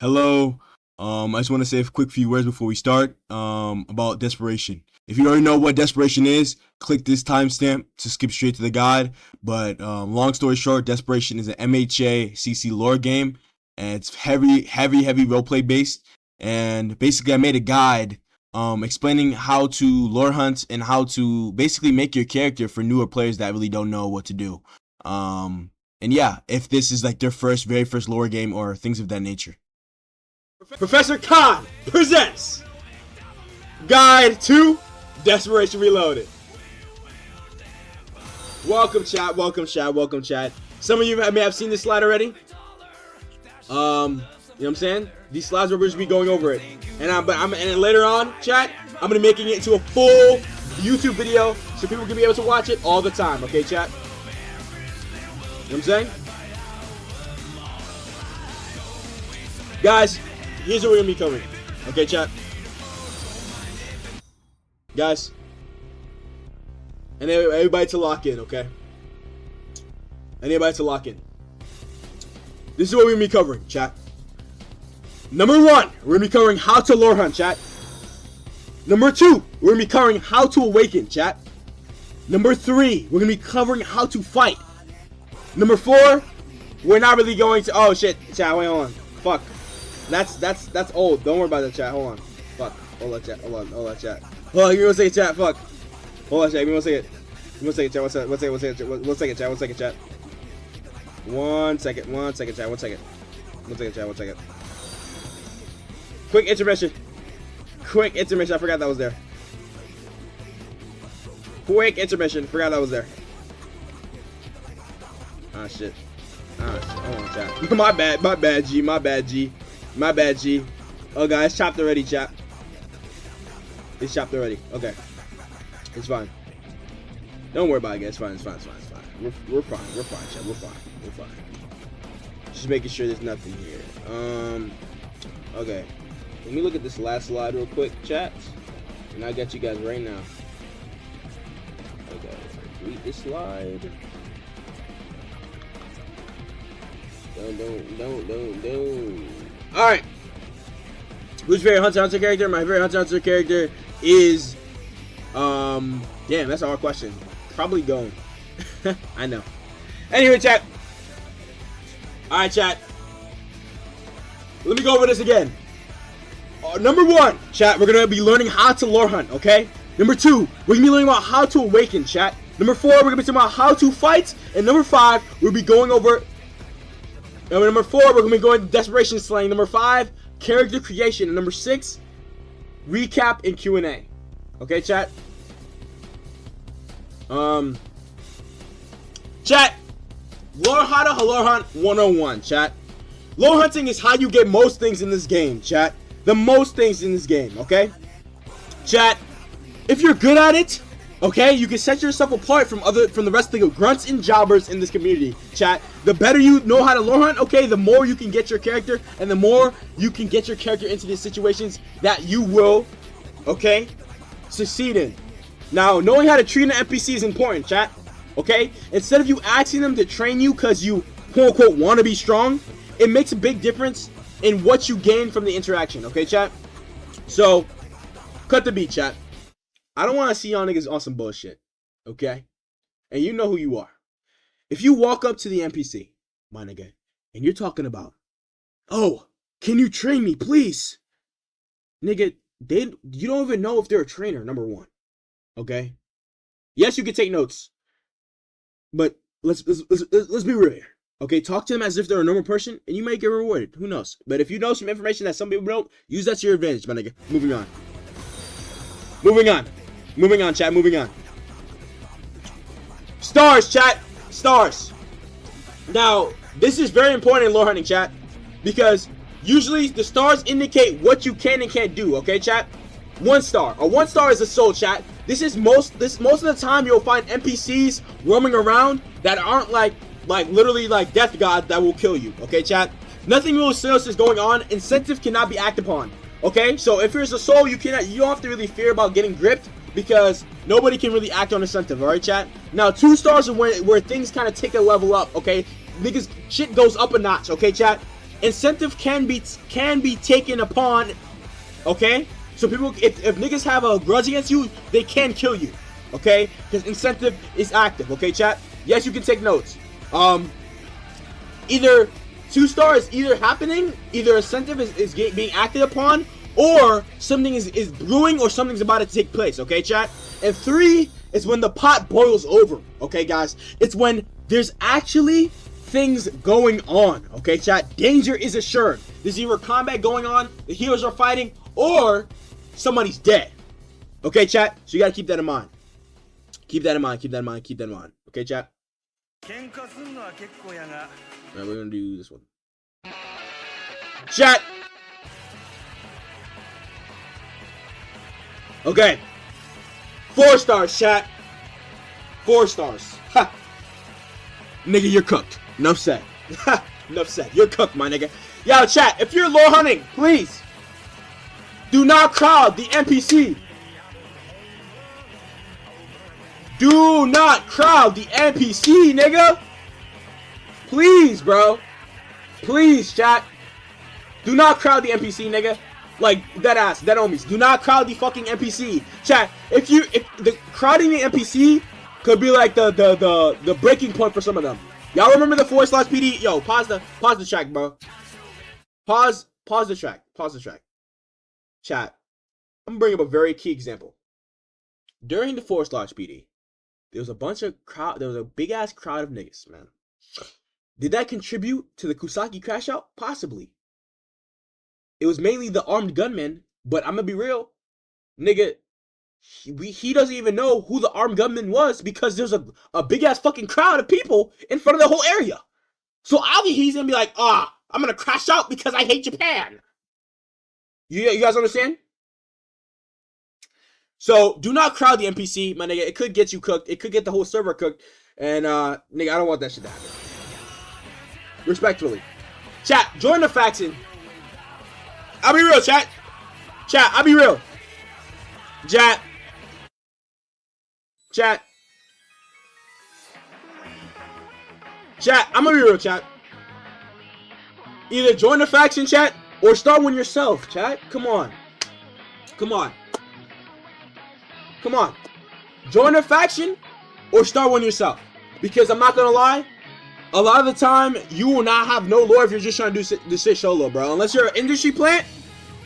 Hello. I just want to say a quick few words before we start about Desperation. If you already know what Desperation is, click this timestamp to skip straight to the guide. But long story short, Desperation is an MHA CC lore game, and it's heavy roleplay based. And basically, I made a guide explaining how to lore hunt and how to basically make your character for newer players that really don't know what to do. And yeah, if this is like their very first lore game or things of that nature. Professor Khan presents Guide to Desperation Reloaded. Welcome chat, welcome chat. Some of you may have seen this slide already. You know what I'm saying? These slides we're just be going over it. And later on, chat, I'm gonna be making it into a full YouTube video so people can be able to watch it all the time, okay chat? You know what I'm saying? Guys, here's what we're gonna be covering. Okay, chat. Guys. And everybody to lock in, okay? Anybody to lock in. This is what we're gonna be covering, chat. Number 1, we're gonna be covering how to lore hunt, chat. Number 2, we're gonna be covering how to awaken, chat. Number 3, we're gonna be covering how to fight. Number 4, we're not really going to. Oh shit, chat, wait, hold on. Fuck. That's old. Don't worry about that, chat. Hold on. Fuck. Hold on, chat. Hold on, chat. Hold on, give me 1 second, chat. Fuck. Hold on, chat. Give me 1 second. Give me 1 second, chat. 1 second, chat. 1 second, chat. 1 second, chat. 1 second, chat. 1 second. 1 second, chat. 1 second. Quick intermission. I forgot that was there. Quick intermission. Forgot that was there. Ah, shit. Hold on, chat. My bad, G. My bad, G. Oh, guys, chopped already, chat. It's chopped already. Okay. It's fine. Don't worry about it, guys. It's fine. We're fine, chat. We're fine. Just making sure there's nothing here. Okay. Let me look at this last slide real quick, chat. And I'll get you guys right now. Okay. Read this slide. Don't. Alright. Who's favorite Hunter character? My favorite Hunter character is damn, that's a hard question. Probably Gon. I know. Anyway, chat. Alright, chat. Let me go over this again. Number 1, chat, we're gonna be learning how to lore hunt, okay? Number 2, we're gonna be learning about how to awaken, chat. Number 4, we're gonna be talking about how to fight. And number 5, we'll be going over. Number 4, we're going to be going to Desperation Slang. Number 5, character creation. And number 6, recap and Q&A. Okay, chat? Chat, how to lore hunt 101, chat. Lore hunting is how you get most things in this game, chat. The most things in this game, okay? Chat, if you're good at it, okay, you can set yourself apart from the rest of the grunts and jobbers in this community, chat. The better you know how to lore hunt, okay, the more you can get your character, and the more you can get your character into the situations that you will, okay, succeed in. Now, knowing how to treat an NPC is important, chat. Okay, instead of you asking them to train you because you quote unquote want to be strong, it makes a big difference in what you gain from the interaction. Okay, chat. So, cut the beat, chat. I don't want to see y'all niggas on some bullshit, okay? And you know who you are. If you walk up to the NPC, my nigga, and you're talking about, oh, can you train me, please? Nigga, you don't even know if they're a trainer, number 1, okay? Yes, you can take notes, but let's be real here, okay? Talk to them as if they're a normal person, and you may get rewarded. Who knows? But if you know some information that some people don't, use that to your advantage, my nigga. Moving on, chat, moving on. Stars, chat. Stars. Now, this is very important in lore hunting, chat, because usually the stars indicate what you can and can't do, okay, chat? 1 star. A 1 star is a soul, chat. This is most of the time you'll find NPCs roaming around that aren't like literally like death gods that will kill you, okay, chat? Nothing real serious is going on. Incentive cannot be acted upon. Okay, so if there's a soul, you don't have to really fear about getting gripped because nobody can really act on incentive, alright, chat? Now, 2 stars are where things kind of take a level up, okay? Niggas, shit goes up a notch, okay, chat? incentive can be taken upon. Okay, so people, if niggas have a grudge against you, they can kill you. Okay, because incentive is active. Okay, chat. Yes, you can take notes. Either 2-star is either happening, either incentive is being acted upon, or something is brewing, or something's about to take place. Okay, chat. And 3 is when the pot boils over. Okay, guys, it's when there's actually things going on. Okay, chat. Danger is assured. There's either combat going on, the heroes are fighting, or somebody's dead. Okay, chat. So you gotta keep that in mind. Keep that in mind. Keep that in mind. Keep that in mind. Okay, chat. Alright, we're gonna do this one. Chat. Okay. 4 stars, chat. 4 stars. Ha. Nigga, you're cooked. Enough said. Enough said. You're cooked, my nigga. Yo, chat, if you're lore hunting, please do not crowd the NPC. Do not crowd the NPC, nigga. Please, bro. Please, chat. Do not crowd the NPC, nigga. Like, dead ass, dead homies. Do not crowd the fucking NPC. Chat, if the crowding the NPC could be like the breaking point for some of them. Y'all remember the /PD? Yo, pause the track, bro. Pause the track. Pause the track. Chat, I'm gonna bring up a very key example. During the /PD, there was a big ass crowd of niggas, man. Did that contribute to the Kusaki crash out? Possibly. It was mainly the armed gunmen, but I'm gonna be real, nigga. He doesn't even know who the armed gunman was because there's a big ass fucking crowd of people in front of the whole area. So obviously he's gonna be like, I'm gonna crash out because I hate Japan. You guys understand? So do not crowd the NPC, my nigga. It could get you cooked. It could get the whole server cooked. And nigga, I don't want that shit to happen. Respectfully. Chat, join the faction. I'll be real, chat. Chat, I'll be real. Chat. Chat. Chat, I'm gonna be real, chat. Either join the faction, chat, or start one yourself, chat. Come on. Come on. Come on. Join a faction or start one yourself. Because I'm not gonna lie, a lot of the time you will not have no lore if you're just trying to do this shit solo, bro. Unless you're an industry plant.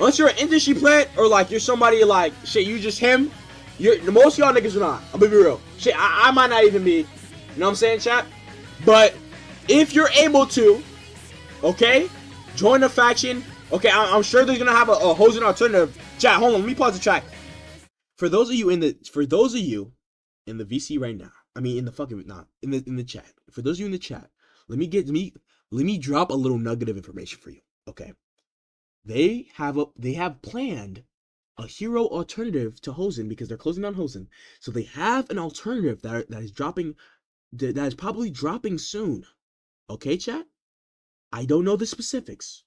Unless you're an industry plant or like you're somebody like shit, you just him. Most of y'all niggas are not. I'm gonna be real. Shit, I might not even be. You know what I'm saying, chat? But if you're able to, okay, join a faction. Okay, I'm sure they're gonna have a hosing alternative. Chat, hold on, let me pause the track. For those of you in the VC right now, I mean in the fucking in the chat. For those of you in the chat, let me drop a little nugget of information for you. Okay, they have planned a hero alternative to Hosen because they're closing down Hosen, so they have an alternative that is dropping, that is probably dropping soon. Okay, chat. I don't know the specifics,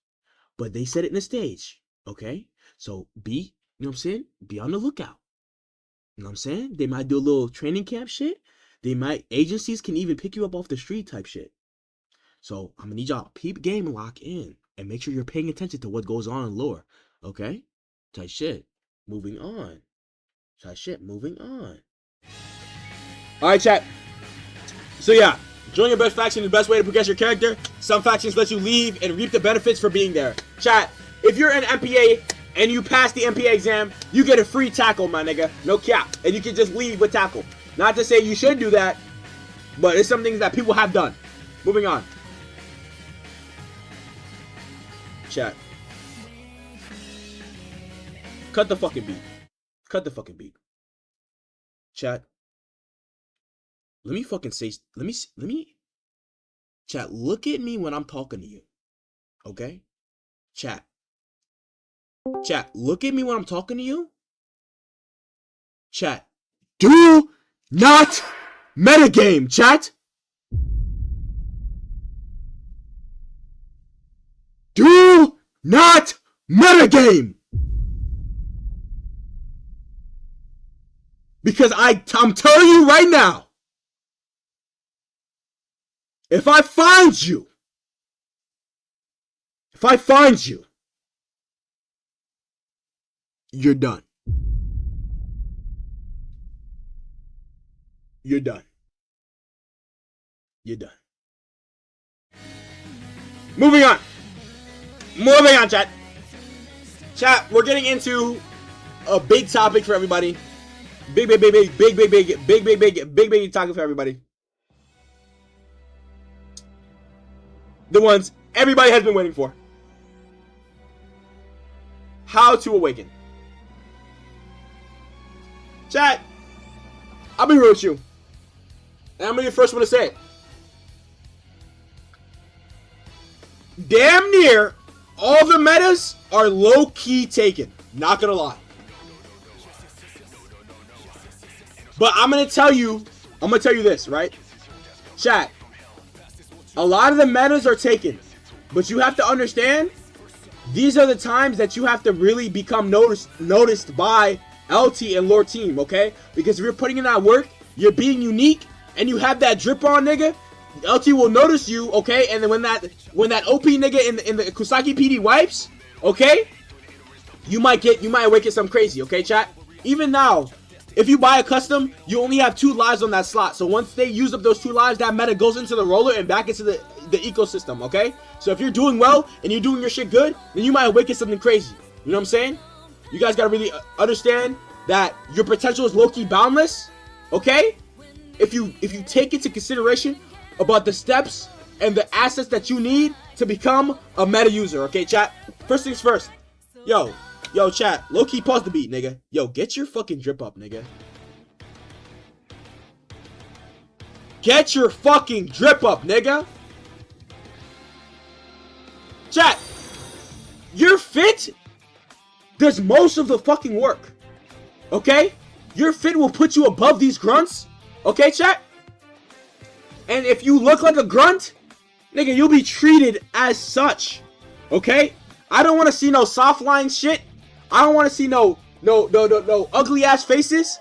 but they said it in the stage. Okay, so you know what I'm saying? Be on the lookout. You know what I'm saying? They might do a little training camp shit. Agencies can even pick you up off the street type shit. So I'm gonna need y'all peep game and lock in and make sure you're paying attention to what goes on in lore. Okay? Type shit. Moving on. Type shit. Moving on. Alright, chat. So yeah, join your best faction is the best way to progress your character. Some factions let you leave and reap the benefits for being there. Chat, if you're an MPA and you pass the MPA exam, you get a free tackle, my nigga. No cap. And you can just leave with tackle. Not to say you should do that, but it's some things that people have done. Moving on. Chat. Cut the fucking beat. Cut the fucking beat. Chat. Let me fucking say, let me. Chat, look at me when I'm talking to you. Okay? Chat. Chat, look at me when I'm talking to you. Chat, do not metagame, chat. Do not metagame. Because I'm telling you right now, if I find you If I find you, you're done. You're done. You're done. Moving on. Moving on, chat. Chat, we're getting into a big topic for everybody. Big topic for everybody. The ones everybody has been waiting for. How to awaken. Chat, I'll be real with you. And I'm gonna be the first one to say it. Damn near all the metas are low-key taken. Not gonna lie. But I'm gonna tell you this, right? Chat. A lot of the metas are taken. But you have to understand, these are the times that you have to really become noticed by LT and Lore team, okay? Because if you're putting in that work, you're being unique, and you have that drip on, nigga, LT will notice you, okay? And then when that OP nigga in the Kusaki PD wipes, okay? You might awaken some crazy, okay, chat? Even now, if you buy a custom, you only have 2 lives on that slot. So once they use up those 2 lives, that meta goes into the roller and back into the ecosystem, okay? So if you're doing well and you're doing your shit good, then you might awaken something crazy. You know what I'm saying? You guys gotta really understand that your potential is low-key boundless, okay? If you take into consideration about the steps and the assets that you need to become a meta user, okay, chat? First things first. Yo, chat, low-key pause the beat, nigga. Yo, get your fucking drip up, nigga. Get your fucking drip up, nigga. Chat, your fit does most of the fucking work, okay? Your fit will put you above these grunts, okay, chat? And if you look like a grunt, nigga, you'll be treated as such, okay? I don't want to see no soft line shit. I don't want to see no ugly ass faces.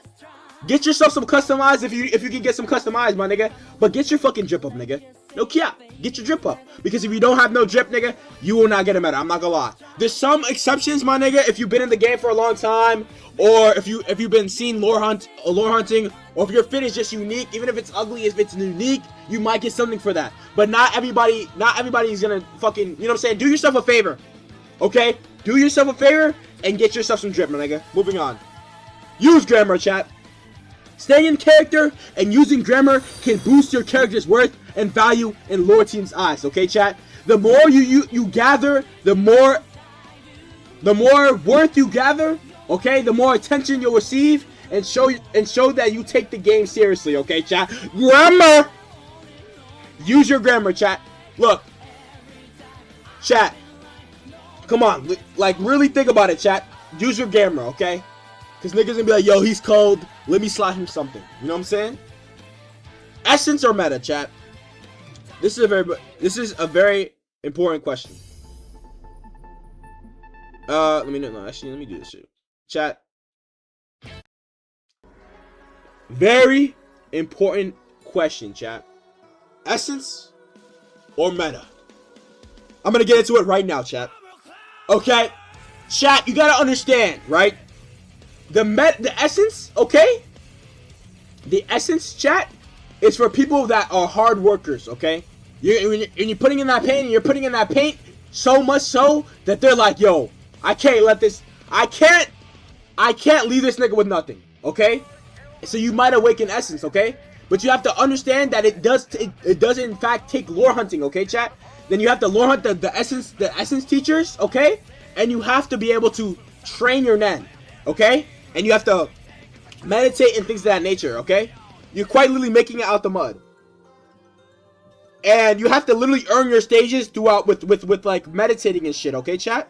Get yourself some customized if you can get some customized, my nigga. But get your fucking drip up, nigga. No cap. Get your drip up. Because if you don't have no drip, nigga, you will not get a meta. I'm not gonna lie. There's some exceptions, my nigga, if you've been in the game for a long time, or if you've been seen lore hunting, or if your fit is just unique, even if it's ugly, if it's unique, you might get something for that. But not everybody is gonna fucking, you know what I'm saying? Do yourself a favor. Okay? Do yourself a favor and get yourself some drip, my nigga. Moving on. Use grammar, chat. Staying in character and using grammar can boost your character's worth and value in lore team's eyes, okay, chat? The more you gather, the more worth you gather, okay? The more attention you'll receive and show that you take the game seriously, okay, chat? Grammar! Use your grammar, chat. Look. Chat. Come on, like really think about it, chat. Use your grammar, okay? Because niggas gonna be like, yo, he's cold. Let me slot him something. You know what I'm saying? Essence or meta, chat? This is a very important question. Let me do this shit. Chat. Very important question, chat. Essence or meta? I'm gonna get into it right now, chat. Okay? Chat, you gotta understand, right? The essence, okay? The essence, chat, is for people that are hard workers, okay? You're putting in that paint, and you're putting in that paint so much so that they're like, yo, I can't leave this nigga with nothing, okay? So you might awaken essence, okay? But you have to understand that it does in fact take lore hunting, okay, chat? Then you have to lore hunt the essence teachers, okay? And you have to be able to train your Nen, okay? And you have to meditate and things of that nature, okay? You're quite literally making it out the mud. And you have to literally earn your stages throughout with like meditating and shit, okay, chat?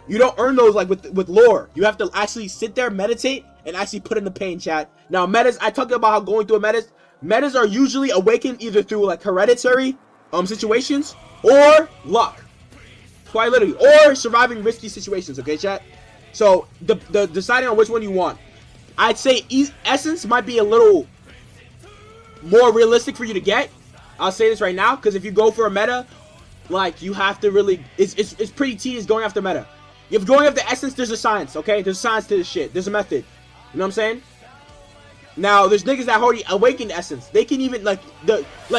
You don't earn those like with lore. You have to actually sit there, meditate, and actually put in the pain, chat. Now, metas, I talked about how going through a metas. Metas are usually awakened either through like hereditary situations or luck. Quite literally. Or surviving risky situations, okay, chat? So, the deciding on which one you want. I'd say essence might be a little more realistic for you to get. I'll say this right now, because if you go for a meta like, you have to really, it's pretty tedious going after meta. If going after essence, there's a science, okay? There's a science to this shit. There's a method. You know what I'm saying? Now, there's niggas that already awakened essence. They can even, like,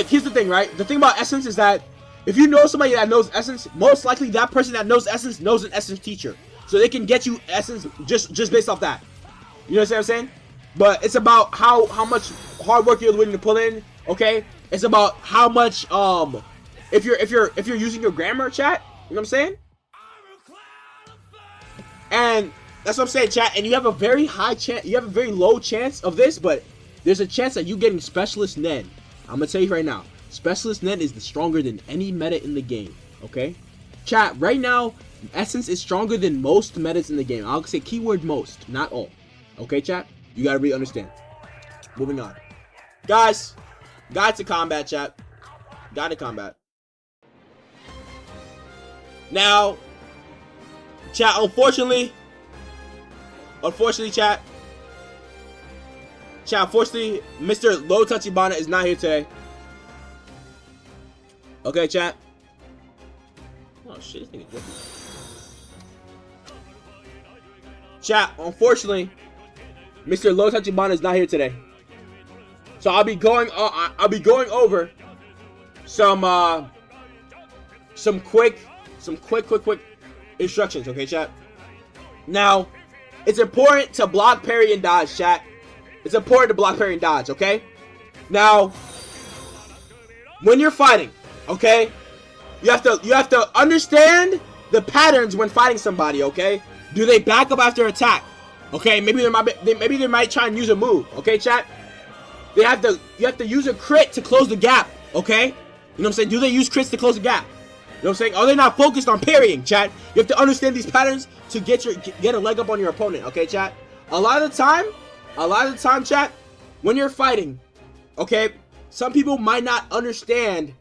here's the thing, right? The thing about essence is that if you know somebody that knows essence, most likely that person that knows essence knows an essence teacher. So they can get you essence just based off that. You know what I'm saying? But it's about how much hard work you're willing to put in, okay? It's about how much, if you're using your grammar, chat, you know what I'm saying? And that's what I'm saying, chat. And you have a very high chance, you have a very low chance of this, but there's a chance that you getting Specialist Ned. I'm gonna tell you right now, Specialist Ned is stronger than any meta in the game, okay? Chat, right now, Essence is stronger than most metas in the game. I'll say keyword most, not all. Okay, chat? You gotta really understand. Moving on. Guys, guide to combat, chat. Guide to combat. Now, chat, unfortunately, chat, unfortunately, Mr. Low Tachibana is not here today. Okay, chat. Oh shit, this thing is working. Chat, unfortunately, Mr. Low Tachibana is not here today. So I'll be going over some quick instructions, okay, chat? Now, it's important to block, parry, and dodge, chat. It's important to block, parry, and dodge, okay? Now, when you're fighting, okay, you have to understand the patterns when fighting somebody, okay? Do they back up after attack? Okay, maybe they might try and use a move, okay, chat? You have to use a crit to close the gap, okay? You know what I'm saying? Do they use crits to close the gap? You know what I'm saying? Are they not focused on parrying, chat? You have to understand these patterns to get a leg up on your opponent, okay, chat? A lot of the time, chat, when you're fighting, okay, some people might not understand,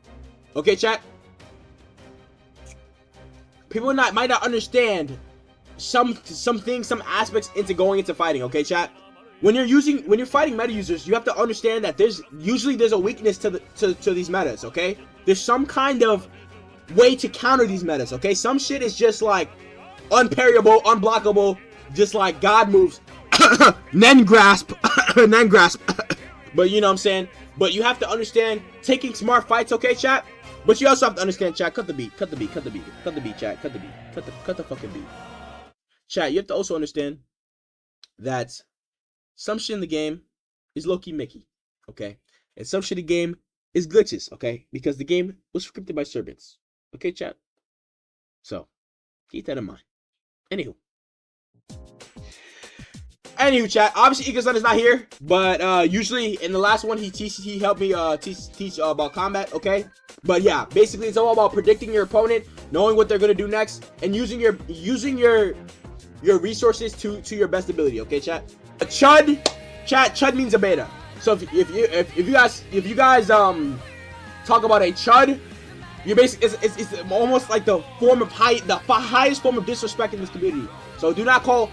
okay, chat? People might not understand some things, some aspects into going into fighting, okay, chat? When you're fighting meta users, you have to understand that there's a weakness to these metas, okay? There's some kind of way to counter these metas, okay? Some shit is just like unparryable, unblockable, just like God moves. Nen grasp. Nen grasp. But you know what I'm saying? But you have to understand taking smart fights, okay, chat? But you also have to understand, chat, cut the beat, chat, cut the fucking beat. Chat, you have to also understand that some shit in the game is low-key Mickey, okay? And some shit in the game is glitches, okay? Because the game was scripted by servants. Okay, chat? So, keep that in mind. Anywho, chat, obviously Ikasun is not here, but usually in the last one he helped me teach about combat, okay? But yeah, basically it's all about predicting your opponent, knowing what they're gonna do next, and using your resources to your best ability, okay, chat? A chud, chat, chud means a beta. So if you guys talk about a chud, you basically it's almost like the highest form of disrespect in this community. So do not call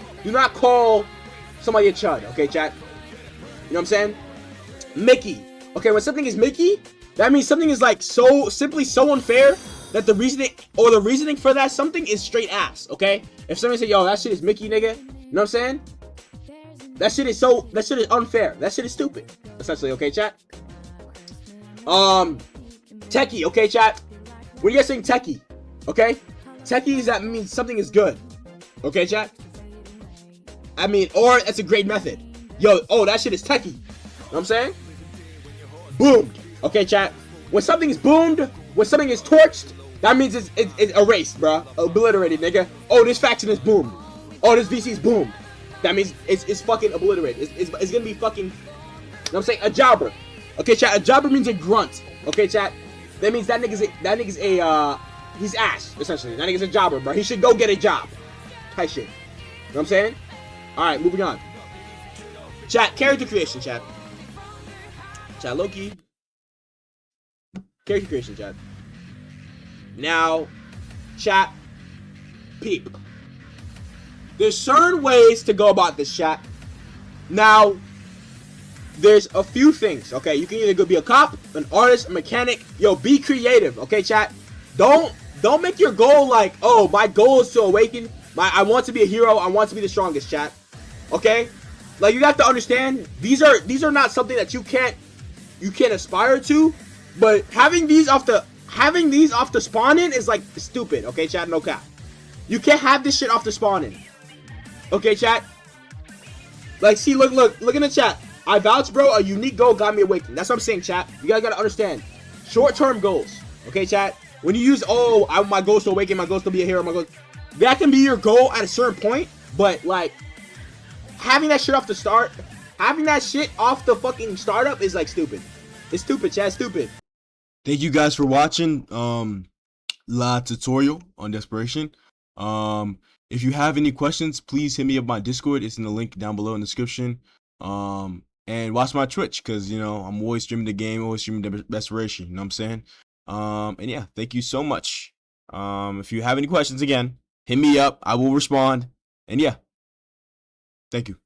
somebody a chud, okay, chat? You know what I'm saying? Mickey. Okay, when something is Mickey, that means something is like so unfair that the reasoning for that something is straight ass, okay? If somebody say, yo, that shit is Mickey, nigga, you know what I'm saying? That shit is unfair. That shit is stupid, essentially, okay, chat? Techie, okay, chat? When you guys saying techie, okay? Techie is that means something is good, okay, chat? I mean, or it's a great method. Yo, oh, that shit is techie. You know what I'm saying? Boomed. Okay, chat? When something is boomed, when something is torched, that means it's erased, bruh. Obliterated, nigga. Oh, this faction is boomed. Oh, this VC is boomed. That means it's fucking obliterated. It's gonna be fucking, you know what I'm saying? A jobber. Okay, chat? A jobber means a grunt. Okay, chat? That means that nigga's he's ass, essentially. That nigga's a jobber, bro. He should go get a job. Type shit. You know what I'm saying? Alright, moving on. Chat, character creation, chat. Chat, Loki. Character creation, chat. Now, chat, peep. There's certain ways to go about this, chat. Now, there's a few things, okay? You can either go be a cop, an artist, a mechanic. Yo, be creative, okay, chat? Don't Don't make your goal like, oh, my goal is to awaken. I want to be a hero. I want to be the strongest, chat. Okay? Like, you have to understand, these are not something that you can't aspire to, but having these off the spawn in is like stupid, okay, chat? No cap. You can't have this shit off the spawn in. Okay, chat? Like, see, look in the chat. I vouch, bro, a unique goal got me awakened. That's what I'm saying, chat. You guys gotta understand. Short-term goals. Okay, chat? When you use, my goal is to awaken, my goal is to be a hero, that can be your goal at a certain point, but, like, having that shit off the fucking startup is, like, stupid. It's stupid, chat. It's stupid. Thank you guys for watching la tutorial on Desperation. If you have any questions, please hit me up my Discord. It's in the link down below in the description. And watch my Twitch, because, you know, I'm always streaming the game, always streaming Desperation. You know what I'm saying? And yeah, thank you so much. If you have any questions, again, hit me up. I will respond. And yeah, thank you.